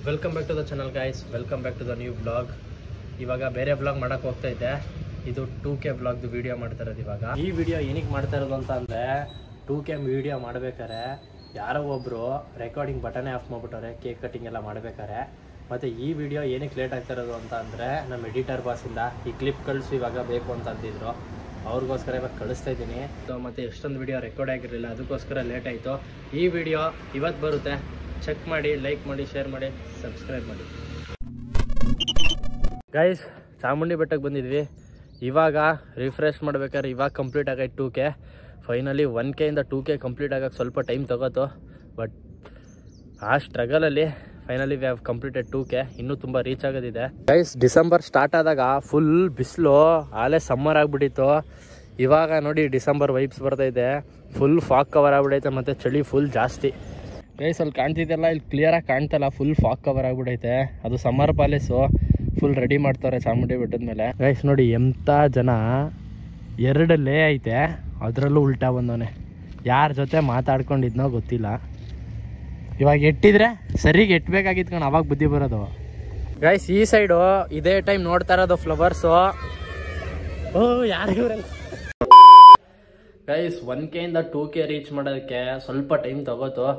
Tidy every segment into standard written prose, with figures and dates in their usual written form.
Welcome back to the channel guys, welcome back to the new vlog. ಇವಾಗ ಬೇರೆ vlog ಮಾಡೋಕೆ ಹೋಗ್ತಾ ಇದ್ದೆ. ಇದು 2K ವ್ಲಾಗ್ದು ವಿಡಿಯೋ ಮಾಡ್ತಾ ಇರೋದು. ಇವಾಗ ಈ ವಿಡಿಯೋ ಏನಕ್ಕೆ ಮಾಡ್ತಾ ಇರೋದು ಅಂತ ಅಂದರೆ 2K ವಿಡಿಯೋ ಮಾಡ್ಬೇಕಾರೆ ಯಾರೋ ಒಬ್ಬರು ರೆಕಾರ್ಡಿಂಗ್ ಬಟನೇ ಆಫ್ ಮಾಡಿಬಿಟ್ಟವ್ರೆ ಕೇಕ್ ಕಟಿಂಗ್ ಎಲ್ಲ ಮಾಡ್ಬೇಕಾರೆ. ಮತ್ತು ಈ ವಿಡಿಯೋ ಏನಕ್ಕೆ ಲೇಟ್ ಆಗ್ತಾ ಇರೋದು ಅಂತ ಅಂದರೆ ನಮ್ಮ ಎಡಿಟರ್ ಬಾಸಿಂದ ಈ ಕ್ಲಿಪ್ ಕಳಿಸು ಇವಾಗ ಬೇಕು ಅಂತ ಅಂದಿದ್ರು. ಅವ್ರಿಗೋಸ್ಕರ ಇವಾಗ ಕಳಿಸ್ತಾ ಇದ್ದೀನಿ. ಮತ್ತು ಎಷ್ಟೊಂದು ವಿಡಿಯೋ ರೆಕಾರ್ಡ್ ಆಗಿರಲಿಲ್ಲ, ಅದಕ್ಕೋಸ್ಕರ ಲೇಟ್ ಆಯಿತು. ಈ ವಿಡಿಯೋ ಇವತ್ತು ಬರುತ್ತೆ. ಚೆಕ್ ಮಾಡಿ, ಲೈಕ್ ಮಾಡಿ, ಶೇರ್ ಮಾಡಿ, ಸಬ್ಸ್ಕ್ರೈಬ್ ಮಾಡಿ. ಗೈಸ್, ಚಾಮುಂಡಿ ಬೆಟ್ಟಕ್ಕೆ ಬಂದಿದ್ವಿ. ಇವಾಗ ರಿಫ್ರೆಶ್ ಮಾಡ್ಬೇಕಾದ್ರೆ ಇವಾಗ ಕಂಪ್ಲೀಟ್ ಆಗೈತೆ 2K. ಫೈನಲಿ 1K ಇಂದ 2K ಕಂಪ್ಲೀಟ್ ಆಗೋಕ್ಕೆ ಸ್ವಲ್ಪ ಟೈಮ್ ತಗೋತು. ಬಟ್ ಆ ಸ್ಟ್ರಗಲಲ್ಲಿ finally we have completed 2K. ಇನ್ನೂ ತುಂಬ ರೀಚ್ ಆಗೋದಿದೆ. ಗೈಸ್, ಡಿಸೆಂಬರ್ ಸ್ಟಾರ್ಟ್ ಆದಾಗ ಫುಲ್ ಬಿಸಿಲು, ಆಲೇ ಸಮ್ಮರ್ ಆಗಿಬಿಟ್ಟಿತ್ತು. ಇವಾಗ ನೋಡಿ ಡಿಸೆಂಬರ್ ವೈಬ್ಸ್ ಬರ್ತಾಯಿದೆ. ಫುಲ್ ಫಾಗ್ ಕವರ್ ಆಗಿಬಿಡೈತೆ ಮತ್ತು ಚಳಿ ಫುಲ್ ಜಾಸ್ತಿ. ಗೈಸ್, ಅಲ್ಲಿ ಕಾಣ್ತಿದ್ದೆಲ್ಲ ಇಲ್ಲಿ ಕ್ಲಿಯರಾಗಿ ಕಾಣ್ತಲ್ಲ, ಫುಲ್ ಫಾಗ್ ಕವರ್ ಆಗಿಬಿಡೈತೆ. ಅದು ಸಮ್ಮರ್ ಪ್ಯಾಲೇಸು ಫುಲ್ ರೆಡಿ ಮಾಡ್ತಾರೆ ಚಾಮುಂಡಿ ಬೆಟ್ಟದ ಮೇಲೆ. ಗೈಸ್ ನೋಡಿ, ಎಂಥ ಜನ 2 ಲೇ ಐತೆ, ಅದರಲ್ಲೂ ಉಲ್ಟಾ ಬಂದವನೆ. ಯಾರ ಜೊತೆ ಮಾತಾಡ್ಕೊಂಡಿದ್ನೋ ಗೊತ್ತಿಲ್ಲ. ಇವಾಗ ಎಟ್ಟಿದ್ರೆ ಸರಿಗೆ ಎಟ್ಟಬೇಕಾಗಿತ್ತು ಕಣ, ಅವಾಗ ಬುದ್ಧಿ ಬರೋದು. ಗೈಸ್, ಈ ಸೈಡು ಇದೇ ಟೈಮ್ ನೋಡ್ತಾ ಇರೋದು ಫ್ಲವರ್ಸು. ಓ, ಯಾರಿವ್ರಲ್ಲ. ಗೈಸ್, 1K ಇಂದ 2K ರೀಚ್ ಮಾಡೋದಕ್ಕೆ ಸ್ವಲ್ಪ ಟೈಮ್ ತಗೋತು.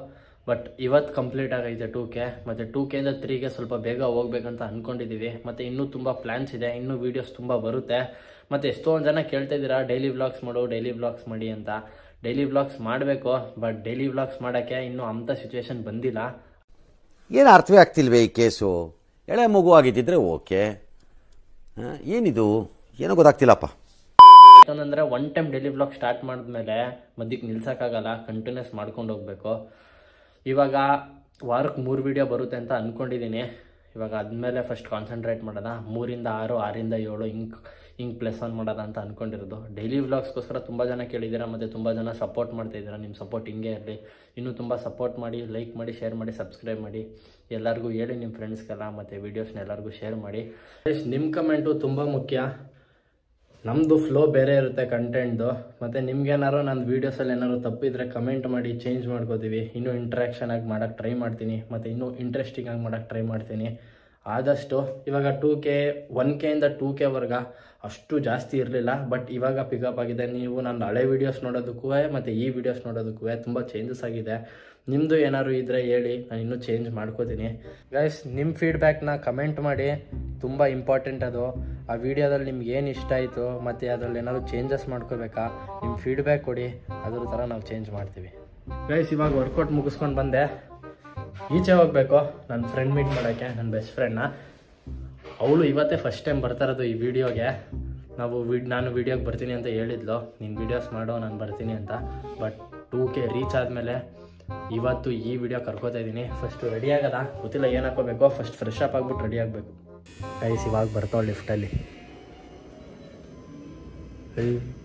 ಬಟ್ ಇವತ್ತು ಕಂಪ್ಲೀಟ್ ಆಗೈತೆ 2K. ಮತ್ತು 2K ಇಂದ 3K ಸ್ವಲ್ಪ ಬೇಗ ಹೋಗ್ಬೇಕಂತ ಅಂದ್ಕೊಂಡಿದ್ದೀವಿ. ಮತ್ತು ಇನ್ನೂ ತುಂಬ ಪ್ಲ್ಯಾನ್ಸ್ ಇದೆ, ಇನ್ನೂ ವೀಡಿಯೋಸ್ ತುಂಬ ಬರುತ್ತೆ. ಮತ್ತು ಎಷ್ಟೊಂದು ಜನ ಕೇಳ್ತಾ ಇದ್ದೀರಾ ಡೈಲಿ ವ್ಲಾಗ್ಸ್ ಮಾಡು, ಡೈಲಿ ವ್ಲಾಗ್ಸ್ ಮಾಡಿ ಅಂತ. ಡೈಲಿ ವ್ಲಾಗ್ಸ್ ಮಾಡಬೇಕು, ಬಟ್ ಡೈಲಿ ವ್ಲಾಗ್ಸ್ ಮಾಡೋಕ್ಕೆ ಇನ್ನೂ ಅಂಥ ಸಿಚುವೇಶನ್ ಬಂದಿಲ್ಲ. ಏನು ಅರ್ಥವೇ ಆಗ್ತಿಲ್ವೇ ಈ ಕೇಸು? ಎಳೆ ಮಗು ಆಗಿದ್ದಿದ್ರೆ ಓಕೆ, ಏನಿದು ಏನೋ ಗೊತ್ತಾಗ್ತಿಲ್ಲಪ್ಪ. ಯಾಕಂದರೆ one time daily vlog start ಮಾಡಿದ್ಮೇಲೆ ಮಧ್ಯಕ್ಕೆ ನಿಲ್ಸೋಕ್ಕಾಗಲ್ಲ, ಕಂಟಿನ್ಯೂಸ್ ಮಾಡ್ಕೊಂಡು ಹೋಗಬೇಕು. ಇವಾಗ ವಾರಕ್ಕೆ 3 ವೀಡಿಯೋ ಬರುತ್ತೆ ಅಂತ ಅಂದ್ಕೊಂಡಿದ್ದೀನಿ. ಇವಾಗ ಆದಮೇಲೆ ಫಸ್ಟ್ ಕಾನ್ಸಂಟ್ರೇಟ್ ಮಾಡೋದ, 3 ಇಂದ 6, 6 ಇಂದ 7 ಹಿಂಗೆ +1 ಮಾಡೋದ ಅಂತ ಅಂದ್ಕೊಂಡಿರೋದು. ಡೈಲಿ ವ್ಲಾಗ್ಸ್ಗೋಸ್ಕರ ತುಂಬ ಜನ ಕೇಳಿದ್ದೀರಾ ಮತ್ತು ತುಂಬ ಜನ ಸಪೋರ್ಟ್ ಮಾಡ್ತಾಯಿದ್ದೀರಾ. ನಿಮ್ಮ ಸಪೋರ್ಟ್ ಹಿಂಗೆ ಇರಲಿ. ಇನ್ನೂ ತುಂಬ ಸಪೋರ್ಟ್ ಮಾಡಿ, ಲೈಕ್ ಮಾಡಿ, ಶೇರ್ ಮಾಡಿ, ಸಬ್ಸ್ಕ್ರೈಬ್ ಮಾಡಿ. ಎಲ್ಲರಿಗೂ ಹೇಳಿ ನಿಮ್ಮ ಫ್ರೆಂಡ್ಸ್ಗೆಲ್ಲ, ಮತ್ತು ವೀಡಿಯೋಸ್ನ ಎಲ್ಲರಿಗೂ ಶೇರ್ ಮಾಡಿ. ನಿಮ್ಮ ಕಮೆಂಟು ತುಂಬ ಮುಖ್ಯ. ನಮ್ಮದು ಫ್ಲೋ ಬೇರೆ ಇರುತ್ತೆ ಕಂಟೆಂಟ್ದು. ಮತ್ತು ನಿಮ್ಗೇನಾರು ನನ್ನ ವೀಡಿಯೋಸಲ್ಲಿ ಏನಾದ್ರು ತಪ್ಪಿದ್ರೆ ಕಮೆಂಟ್ ಮಾಡಿ, ಚೇಂಜ್ ಮಾಡ್ಕೋತೀವಿ. ಇನ್ನೂ ಇಂಟ್ರ್ಯಾಕ್ಷನ್ ಆಗಿ ಮಾಡೋಕ್ಕೆ ಟ್ರೈ ಮಾಡ್ತೀನಿ, ಮತ್ತು ಇನ್ನೂ ಇಂಟ್ರೆಸ್ಟಿಂಗ್ ಆಗಿ ಮಾಡೋಕ್ಕೆ ಟ್ರೈ ಮಾಡ್ತೀನಿ ಆದಷ್ಟು. ಇವಾಗ 1K ಇಂದ 2Kವರೆಗೆ ಅಷ್ಟು ಜಾಸ್ತಿ ಇರಲಿಲ್ಲ, ಬಟ್ ಇವಾಗ ಪಿಕಪ್ ಆಗಿದೆ. ನೀವು ನನ್ನ ಹಳೆ ವೀಡಿಯೋಸ್ ನೋಡೋದಕ್ಕೂ ಮತ್ತು ಈ ವಿಡಿಯೋಸ್ ನೋಡೋದಕ್ಕೂ ತುಂಬ ಚೇಂಜಸ್ ಆಗಿದೆ. ನಿಮ್ಮದು ಏನಾದ್ರು ಇದ್ದರೆ ಹೇಳಿ, ನಾನು ಇನ್ನೂ ಚೇಂಜ್ ಮಾಡ್ಕೋತೀನಿ. ಗೈಸ್, ನಿಮ್ಮ ಫೀಡ್ಬ್ಯಾಕ್ನ ಕಮೆಂಟ್ ಮಾಡಿ, ತುಂಬ ಇಂಪಾರ್ಟೆಂಟ್ ಅದು. ಆ ವಿಡಿಯೋದಲ್ಲಿ ನಿಮ್ಗೆ ಏನು ಇಷ್ಟ ಆಯಿತು ಮತ್ತು ಅದರಲ್ಲಿ ಏನಾದ್ರು ಚೇಂಜಸ್ ಮಾಡ್ಕೋಬೇಕಾ, ನಿಮ್ಮ ಫೀಡ್ಬ್ಯಾಕ್ ಕೊಡಿ, ಅದ್ರ ಥರ ನಾವು ಚೇಂಜ್ ಮಾಡ್ತೀವಿ. ಗೈಸ್, ಇವಾಗ ವರ್ಕೌಟ್ ಮುಗಿಸ್ಕೊಂಡು ಬಂದೆ. ಈಚೆ ಹೋಗಬೇಕು ನನ್ನ ಫ್ರೆಂಡ್ ಮೀಟ್ ಮಾಡೋಕ್ಕೆ, ನನ್ನ ಬೆಸ್ಟ್ ಫ್ರೆಂಡ್ನ. ಅವಳು ಇವತ್ತೇ ಫಸ್ಟ್ ಟೈಮ್ ಬರ್ತಾ ಇರೋದು ಈ ವಿಡಿಯೋಗೆ. ನಾನು ವೀಡಿಯೋಗೆ ಬರ್ತೀನಿ ಅಂತ ಹೇಳಿದ್ಲು, ನೀನು ವೀಡಿಯೋಸ್ ಮಾಡೋ, ನಾನು ಬರ್ತೀನಿ ಅಂತ. ಬಟ್ 2K ರೀಚ್ ಆದಮೇಲೆ ಇವತ್ತು ಈ ವಿಡಿಯೋ ಕರ್ಕೋತಾ ಇದ್ದೀನಿ. ಫಸ್ಟು ರೆಡಿ ಆಗೋದ ಗೊತ್ತಿಲ್ಲ, ಏನು ಹಾಕೋಬೇಕು. ಫಸ್ಟ್ ಫ್ರೆಶ್ ಅಪ್ ಆಗಿಬಿಟ್ಟು ರೆಡಿ ಆಗಬೇಕು. ಗೈಸ್, ಇವಾಗ ಬರ್ತಾವೆ ಲಿಫ್ಟಲ್ಲಿ.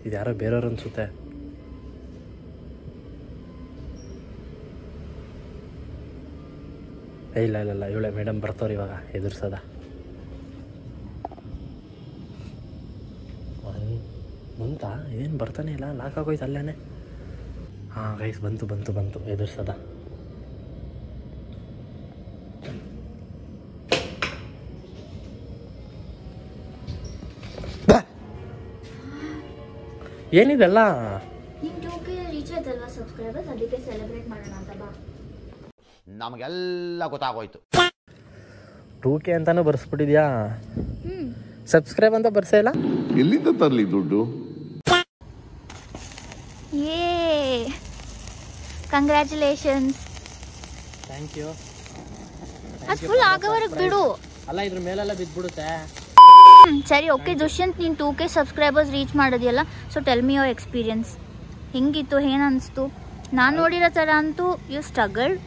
ಇದು ಯಾರೋ ಬೇರೆಯವ್ರು ಅನಿಸುತ್ತೆ. ಇಲ್ಲ ಇವಳೆ ಮೇಡಮ್ ಬರ್ತಾವ್ರಿ ಇವಾಗ ಎದುರ್ಸದ. ಬಂತಾ? ಏನು ಬರ್ತಾನೆ ಇಲ್ಲ, ಲಾಕ್ ಆಗೋಯ್ತು ಅಲ್ಲೇನೆ. ಹಾಂ ಗೈಸ್, ಬಂತು ಎದುರ್ಸದ. ಏನಿದೆಲ್ಲ? ಅದಕ್ಕೆ ಸೆಲೆಬ್ರೇಟ್ ಮಾಡೋಣ ಅಂತ ಬಾ. ನಮಗೆಲ್ಲ ಗೊತ್ತಾಗೋಯ್ತು. 2K ಅಂತಾನು ಬರ್ಸ್ಬಿಟ್ಟಿದ್ಯಾ? ಸಬ್ಸ್ಕ್ರೈಬ್ ಅಂತ ಬರ್ಸೇ ಇಲ್ಲ. ಎಲ್ಲಿಂದ ತರಲಿ ದುಡ್ಡು? ಕಂಗ್ರ್ಯಾಚುಲೇಷನ್ಸ್. Thank you. ಅದು ಫುಲ್ ಆಗೋವರೆಗೆ ಬಿಡು. ಅಲ್ಲ, ಇದ್ರ ಮೇಲೆಲ್ಲ ಬಿದ್ದುಬಿಡುತ್ತೆ. ಸರಿ, ಓಕೆ ದುಷ್ಯಂತ್, ನೀನು 2K ಸಬ್ಸ್ಕ್ರೈಬರ್ಸ್ ರೀಚ್ ಮಾಡೋದಿಲ್ಲ. So tell me your experience. ಹೆಂಗಿತ್ತು, ಏನು ಅನಿಸ್ತು? ನಾನು ನೋಡಿರೋ ಥರ ಅಂತೂ you struggled.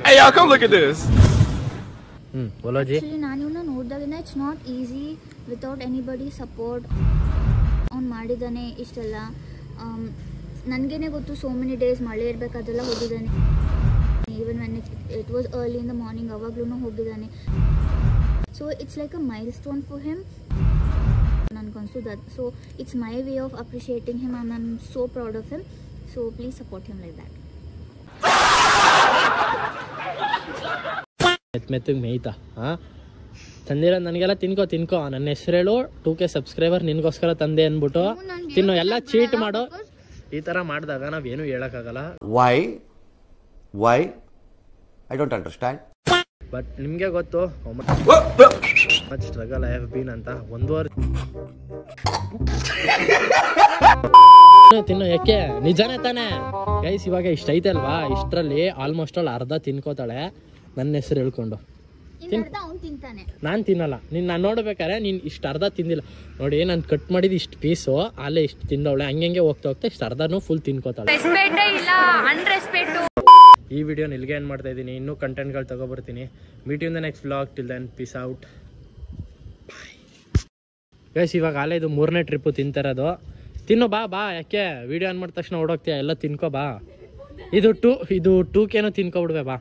Hey y'all, come look at this. बोलो जी. Actually, ನಾನು ಇವನ್ನ ನೋಡಿದಾಗಿಂದ it's not easy without anybody support. ಅವ್ನು ಮಾಡಿದ್ದಾನೆ ಇಷ್ಟೆಲ್ಲ. ನನಗೇನೆ ಗೊತ್ತು, ಸೋ ಮೆನಿ ಡೇಸ್ ಮಳೆ ಇರಬೇಕಾದೆಲ್ಲ ಹೋಗಿದ್ದಾನೆ. Even when it was early in the morning, ಅವಾಗ್ಲೂ ಹೋಗಿದ್ದಾನೆ. So it's like a milestone for him. ನನಗನ್ಸು that. So it's my way of appreciating him, and I am so proud of him. So please support him like that. ಮೆತ್ತಗೆ ಮೇಯ್ತಾ ಹಾಂ ತಂದಿರೋ ನನಗೆಲ್ಲ ತಿನ್ಕೋ ನನ್ನ ಹೆಸರು ಹೇಳು 2K ಸಬ್ಸ್ಕ್ರೈಬರ್ ನಿನ್ಗೋಸ್ಕರ ತಂದೆ ಅಂದ್ಬಿಟ್ಟು ತಿನ್ನು ಎಲ್ಲ ಚೀಟ್ ಮಾಡೋ. ಈ ಥರ ಮಾಡಿದಾಗ ನಾವೇನು ಹೇಳೋಕ್ಕಾಗಲ್ಲ. Why I don't understand. But ನಿಮಗೆ ಗೊತ್ತು much struggle I have been ಅಂತ. 1 ವರ್ಷ ತಿನ್ನು ಯಾಕೆ ನಿಜಾನೇ ತಾನೇ ಗೈಸ್. ಇವಾಗ ಇಷ್ಟ ಐತೆ ಅಲ್ವಾ, ಇಷ್ಟರಲ್ಲಿ ಆಲ್ಮೋಸ್ಟ್ ಅಲ್ಲಿ ಅರ್ಧ ತಿನ್ಕೋತಾಳೆ ನನ್ನ ಹೆಸರು ಹೇಳ್ಕೊಂಡು. ನಾನು ತಿನ್ನಲ್ಲ. ನಾನು ನೋಡ್ಬೇಕಾರೆ ನೀನು ಇಷ್ಟು ಅರ್ಧ ತಿಂದಿಲ್ಲ ನೋಡಿ. ನಾನು ಕಟ್ ಮಾಡಿದ್ದು ಇಷ್ಟು ಪೀಸು ಅಲ್ಲೇ ಇಷ್ಟು ತಿಂದವಳೆ. ಹಂಗೆ ಹೋಗ್ತಾ ಇಷ್ಟು ಅರ್ಧನೂ ಫುಲ್ ತಿನ್ಕೋತಾಳೆ. ಈ ವಿಡಿಯೋ ಇಲ್ಲಿಗೆ ಏನು ಮಾಡ್ತಾ ಇದ್ದೀನಿ. ಇನ್ನೂ ಕಂಟೆಂಟ್ಗಳು ತಗೊಬರ್ತೀನಿ. Meet you in the next vlog. Till then peace out. Guys ಇವಾಗ ಅಲ್ಲೇ ಇದು 3ನೇ ಟ್ರಿಪ್ಪು ತಿಂತಿರೋದು. ತಿನ್ನು ಬಾ ಯಾಕೆ ವಿಡಿಯೋ ಆನ್ ಮಾಡಿದ ತಕ್ಷಣ ಓಡೋಗ್ತೀಯ? ಎಲ್ಲ ತಿನ್ಕೋ ಬಾ. ಇದು 2Kನೂ ತಿನ್ಕೊಬಿಡ್ಬೇ ಬಾ.